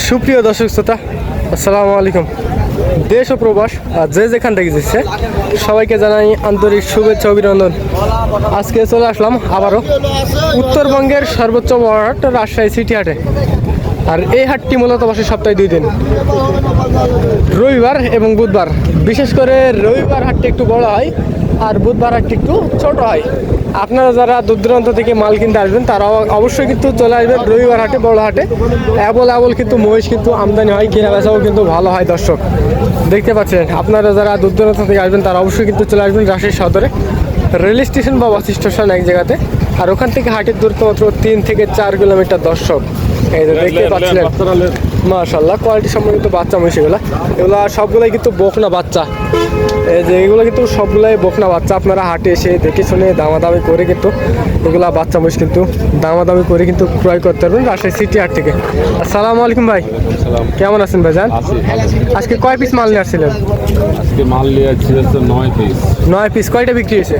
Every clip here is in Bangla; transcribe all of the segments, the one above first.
সুপ্রিয় দর্শক শ্রোতা, আসসালামু আলাইকুম। দেশ ও প্রবাস আর যে যেখান থেকে যাচ্ছে সবাইকে জানাই আন্তরিক শুভেচ্ছা অভিনন্দন। আজকে চলে আসলাম আবারও উত্তরবঙ্গের সর্বোচ্চ বড় হাট রাজশাহী সিটি হাটে। আর এই হাটটি মূলত বসে সপ্তাহে 2 দিন, রবিবার এবং বুধবার। বিশেষ করে রবিবার হাটটি একটু বড় হয় আর বুধবার হাটটি একটু ছোট হয়। আপনারা যারা দূর দূরান্ত থেকে মাল কিনতে আসবেন তারা অবশ্যই কিন্তু চলে আসবেন রবিবার হাটে, বড় হাটে। অ্যাবল কিন্তু মহিষ কিন্তু আমদানি হয়, কেনা বেচাও কিন্তু ভালো হয়। দর্শক দেখতে পাচ্ছেন, আপনারা যারা দূর দূরান্ত থেকে আসবেন তারা অবশ্যই কিন্তু চলে আসবেন রাজশাহী সদরে রেল স্টেশন বা বাস স্টেশন এক জায়গাতে। আর ওখান থেকে হাটের দূরত্ব মাত্র 3 থেকে 4 কিলোমিটার। দর্শক এই যে দেখতে পাচ্ছিলেন, মাশাআল্লাহ কোয়ালিটি সম্পর্কিত বাচ্চা মহিষ এগুলা সবগুলাই কিন্তু বকনা বাচ্চা। এই যে এগুলো কিন্তু সবগুলাই বকনা বাচ্চা। আপনারা হাটে এসে দেখে শুনে দামাদামি করে কিন্তু এগুলা বাচ্চা মহিষ কিন্তু দামাদামি করে কিন্তু ক্রয় করতে পারবেন রাজশাহী সিটি হাট থেকে। আসসালামু আলাইকুম ভাই, কেমন আছেন ভাইজান? আজকে কয় পিস মাল নিয়ে আসছিলেন? আজকে মাল নিয়ে আসছিল 9 পিস। 9 পিস। কয়টা বিক্রি হয়েছে?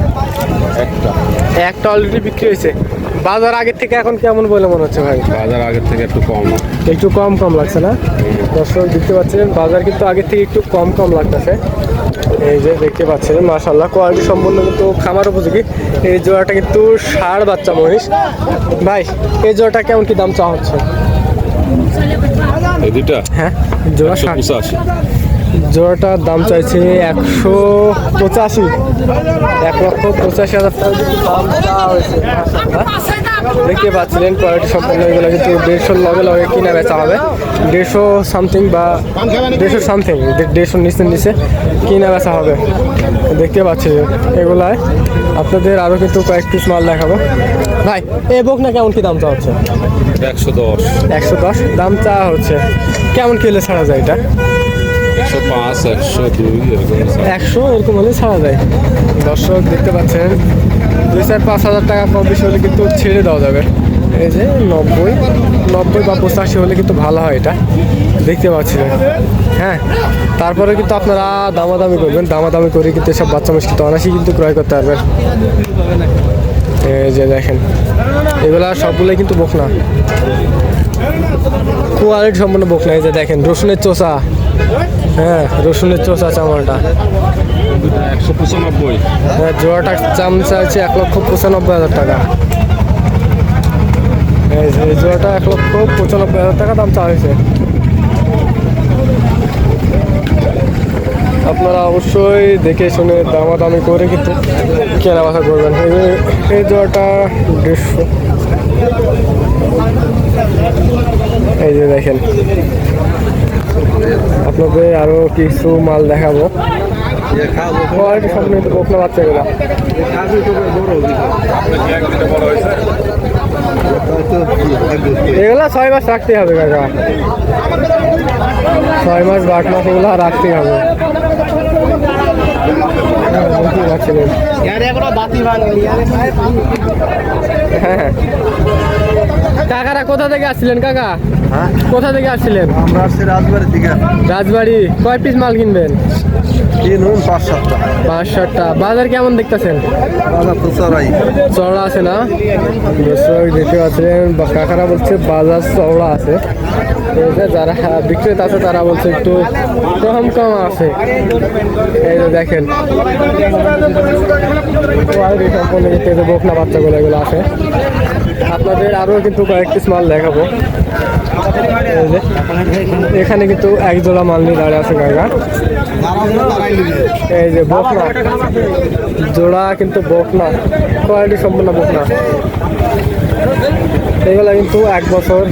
একটা অলরেডি বিক্রি হয়েছে। বাজার আগের থেকে এখন কেমন বলে মনে হচ্ছে ভাই? বাজার আগের থেকে একটু কম লাগছে না? দর্শক দেখতে পাচ্ছেন বাজার কিন্তু আগের থেকে একটু কম লাগতেছে। এই যে দেখতে পাচ্ছেন মাশাআল্লাহ কোয়ালিটি সম্পূর্ণ কিন্তু খামার উপযোগী। এই জোড়াটা কিন্তু ষাঁড় বাচ্চা মহিষ। ভাই এই জোড়াটা কেমন কি দাম চাওয়া হচ্ছে? এই দুইটা হ্যাঁ, জোড়া 85। জোড়াটার দাম চাইছে 185, 1,85,000 টাকা দাম চাওয়া হয়েছে। দেখতে পাচ্ছিলেন কোয়ালিটি সম্পন্ন এগুলো কিন্তু 150 লগে কিনা বেচা হবে। 150 সামথিং বা 150 নিচে কিনা বেচা হবে। দেখতে পাচ্ছি এগুলায় আপনাদের আরও কিন্তু কয়েক পিস মাল দেখাবো। ভাই এই বকনা কেমন কি দাম চাওয়া হচ্ছে? 110 দাম চাওয়া হচ্ছে। কেমন কিলো ছাড়া যায় এটা? 105, 102 100 এরকম হলে ছাড়া যায়। দর্শক দেখতে পাচ্ছেন 2-4-5 হাজার টাকা কম বেশি হলে কিন্তু ছেড়ে দেওয়া যাবে। এই যে 90 বা 85 হলে কিন্তু ভালো হয় এটা, দেখতে পাচ্ছিলেন। হ্যাঁ, তারপরে কিন্তু আপনারা দামাদামি করবেন, দামাদামি করে কিন্তু এসব বাচ্চা মহিষ কিন্তু অনায়াসেই কিন্তু ক্রয় করতে পারবেন। এই যে দেখেন এগুলা সবগুলোই কিন্তু বকনা, কোয়ালিটি সম্পূর্ণ বকনা। এই যে দেখেন রসুনের চোষা, হ্যাঁ রসুনের চোষা চামড়াটা 195। হ্যাঁ, জোড়াটা চামচা আছে 1,95,000 টাকা। এই জোড়াটা 1,95,000 টাকা দাম চাওয়া হয়েছে। আপনারা অবশ্যই দেখে শুনে দামাদামি করে কিন্তু কেনা বেচা করবেন। এই জোড়াটা 150। এই যে দেখেন আপনাদের আরো কিছু মাল দেখাবো। কোয়ালিটি সম্পূর্ণ বকনা বাচ্চা এগুলো। এগুলা 6 মাস রাখতেই হবে কাকা, 6 মাস 8 মাস এগুলা রাখতেই হবে। হ্যাঁ, কাকারা কোথা থেকে আসছিলেন? কাকা কোথা থেকে আসছিলেন? আমরা আসছি রাজবাড়ি থেকে। রাজবাড়ি। কয় পিস মাল কিনবেন? 5-7টা। বাজার কেমন দেখতেছেন? বাজার তো চওড়া আছে না? দর্শক দেখতে পাচ্ছেন কাকারা বলছে বাজার চওড়া আছে। যারা বিক্রেতা আছে তারা বলছে একটু কম আছে। এই যে দেখেন বকনা বাচ্চাগুলো এগুলো আছে। আপনাদের আরও কিন্তু কয়েক পিস মাল দেখাবো। এখানে কিন্তু এক জোড়া মাল নিয়ে দাঁড়িয়ে আছে কাকা। এই যে বকনা জোড়া কিন্তু বকনা, কোয়ালিটি সম্পূর্ণ বকনা। এগুলা কিন্তু 1 বছর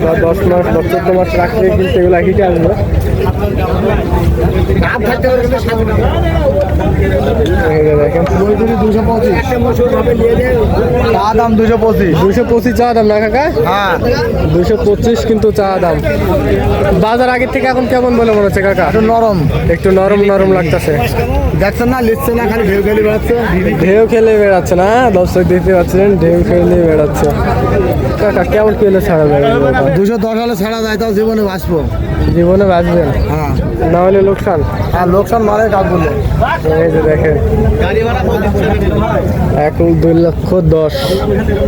বা 10 মাস বা 14 মাস রাখলে কিন্তু এগুলা হিটে আসবে। দেখেন 225 চা দাম না কাকা? 225 কিন্তু চা দাম। বাজার আগের থেকে এখন কেমন বলে মনে হচ্ছে কাকা? একটু নরম লাগতেছে। দেখছেন না, লিখছে না, খালি ঢেউ খেলে বেড়াচ্ছে না? দর্শক দেখতে পাচ্ছেন ঢেউ খেলে বেড়াচ্ছে। কাকা কেমন কিলো ছাড়া যায়? 210 হলে ছাড়া যায়, তাও জীবনে বাঁচবো। জীবনে বাঁচবেন, হ্যাঁ না হলে লোকসান। আর লোকসান মানে কাজ বললে এই যে দেখেন 1,02,10,000।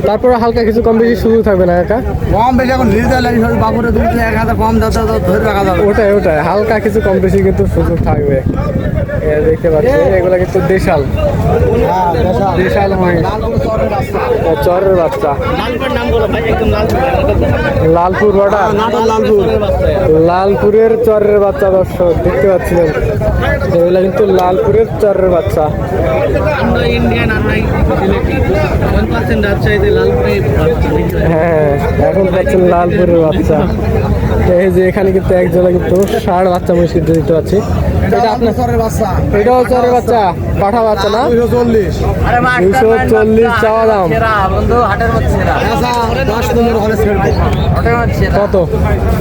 তারপরে হালকা কিছু কম বেশি শুরু থাকবে না কাকা? কম বেশি এখন নিয়ে যায় বাপুরে 2-1,000 কম যাতে ধরে রাখা যাবে। ওটাই ওটাই হালকা কিছু কম বেশি কিন্তু সুযোগ থাকবে। দেখতে পাচ্ছেন এগুলো কিন্তু দেশাল দেশাল মহিষ, চরের বাচ্চা, লালপুর বর্ডার, লালপুরের চরের বাচ্চা। দর্শক দেখতে পাচ্ছিলেন এগুলো কিন্তু লালপুরের চরের বাচ্চা। হ্যাঁ এখন পাচ্ছেন লালপুরের বাচ্চা। এই যে এখানে কিন্তু একজনে কিন্তু ষাঁড় বাচ্চা মহিষ কিন্তু দেখতে পাচ্ছি। এটা আপনার এটাও চরের বাচ্চা, পাঠা বাচ্চা না? 240 চাওয়া দাম। কত?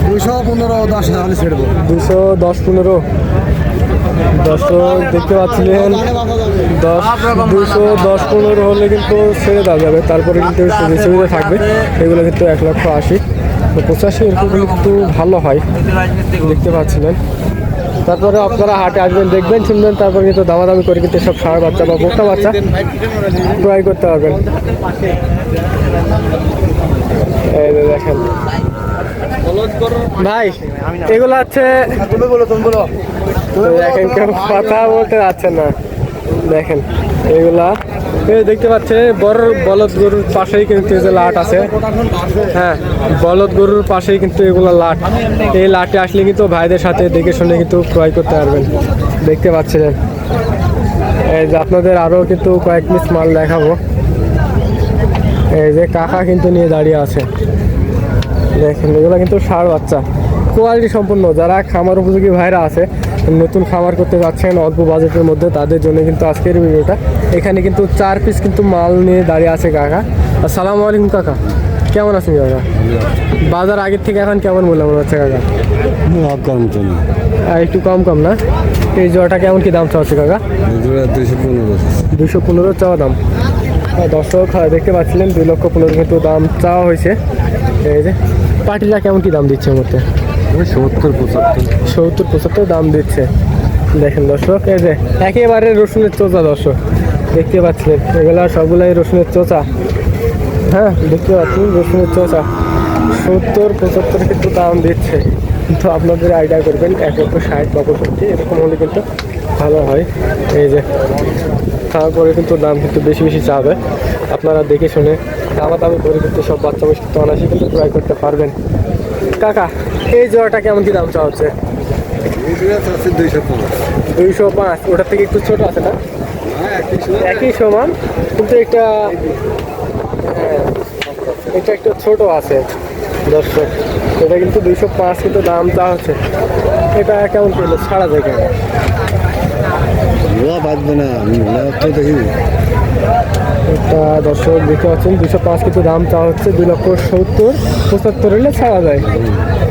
215-10 হলে ছেড়বো। 210-15। দর্শক দেখতে পাচ্ছিলেন 210-15 হলে কিন্তু ছেড়ে দেওয়া যাবে। তারপরে কিন্তু সুযোগ সুবিধা থাকবে। এগুলো কিন্তু 1,80,000 85 এরকম কিন্তু ভালো হয় দেখতে পাচ্ছিলেন। তারপরে আপনারা হাটে আসবেন, দেখবেন, শুনবেন, তারপরে কিন্তু দামাদামি করে কিন্তু সব ষাঁড় বাচ্চা বা বোকা বাচ্চা ক্রয় করতে পারবেন। এই যে দেখেন ভাই এগুলো হচ্ছে, তুমি বলো দেখেন কেউ কথা বলতে পারছেন না। দেখেন এগুলা এই দেখতে পাচ্ছে বড় বলদ গরুর পাশেই কিন্তু এই যে লাট আছে। হ্যাঁ বলদ গরুর পাশেই কিন্তু এগুলো লাট। এই লাটে আসলে কিন্তু ভাইদের সাথে দেখে শুনে কিন্তু ক্রয় করতে পারবেন। দেখতে পাচ্ছিলেন এই যে আপনাদের আরও কিন্তু কয়েক পিস মাল দেখাবো। এই যে কাকা কিন্তু নিয়ে দাঁড়িয়ে আছে। দেখেন এগুলো কিন্তু ষাঁড় বাচ্চা, কোয়ালিটি সম্পূর্ণ। যারা খামার উপযোগী ভাইরা আছে, নতুন খামার করতে যাচ্ছেন অল্প বাজেটের মধ্যে, তাদের জন্য কিন্তু আজকের ভিডিওটা। এখানে কিন্তু 4 পিস কিন্তু মাল নিয়ে দাঁড়িয়ে আছে কাকা। আসসালামু আলাইকুম কাকা, কেমন আছেন কাকা? বাজার আগের থেকে এখন কেমন মনে হচ্ছে কাকা? আর একটু কম কম না? এই জোড়াটা কেমন কি দাম চাচ্ছে কাকা? 215 চাওয়া দাম। দর্শক দেখতে পাচ্ছিলেন 2,15,000 কিন্তু দাম চাওয়া হয়েছে। এই যে পাটিটা কেমন কি দাম দিচ্ছে মধ্যে? 70-75 দাম দিচ্ছে। দেখেন দর্শক এই যে একেবারে রসুনের চোচা। দর্শক দেখতে পাচ্ছিলেন এগুলা সবগুলাই রসুনের চোচা। হ্যাঁ দেখতে পাচ্ছেন রসুনের চোচা। 70-75 কিন্তু দাম দিচ্ছে। কিন্তু আপনাদের আইডিয়া করবেন 1,60,000 এরকম হলে কিন্তু ভালো হয়। এই যে তারপরে কিন্তু দাম কিন্তু বেশি বেশি চাবে। আপনারা দেখে শুনে দামাদামি করে কিন্তু সব বাচ্চা মিষ্টি তো অনায়াসে কিন্তু ক্রয় করতে পারবেন। কাকা এই জোড়াটা কেমন কি দাম চাওয়া হচ্ছে? 205। ওটার থেকে একটু ছোট আছে না? একই সমান কিন্তু এটা একটু ছোট আছে। দর্শক এটা কিন্তু 205 কিন্তু দাম চাওয়া হচ্ছে। এটা কেমন কি ছাড়া যায় কেন? বাঁচবে না এটা দর্শক দেখতে পাচ্ছেন 205 কিন্তু দাম চাওয়া হচ্ছে। 2,70,75 হলে ছাড়া যায়।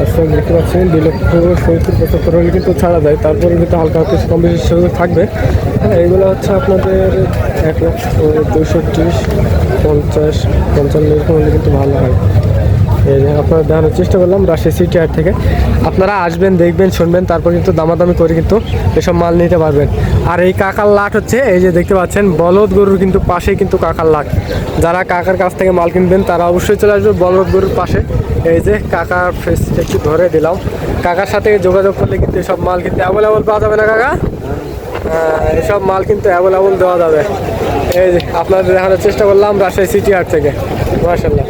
দর্শক দেখতে পাচ্ছেন 2,70,75 হলে কিন্তু ছাড়া যায়। তারপরে কিন্তু হালকা কিছু কম বেশি সুযোগ থাকবে। হ্যাঁ এগুলো হচ্ছে আপনাদের 1,62,50 55 এরকম হলে কিন্তু ভালো হয়। এই যে আপনারা দেখানোর চেষ্টা করলাম রাজশাহী সিটি হাট থেকে। আপনারা আসবেন, দেখবেন, শুনবেন, তারপর কিন্তু দামাদামি করে কিন্তু এসব মাল নিতে পারবেন। আর এই কাকার লাট হচ্ছে এই যে দেখতে পাচ্ছেন বলদ গরুর কিন্তু পাশেই কিন্তু কাকার লাট। যারা কাকার কাছ থেকে মাল কিনবেন তারা অবশ্যই চলে আসবে বলদ গরুর পাশে। এই যে কাকার ফেসটা একটু ধরে দিলাম। কাকার সাথে যোগাযোগ করলে কিন্তু এসব মাল কিন্তু অ্যাভেলেবল পাওয়া যাবে না কাকা? এসব মাল কিন্তু অ্যাভেলেবল দেওয়া যাবে। এই যে আপনাদের দেখানোর চেষ্টা করলাম রাজশাহী সিটি হাট থেকে। মাশাআল্লাহ।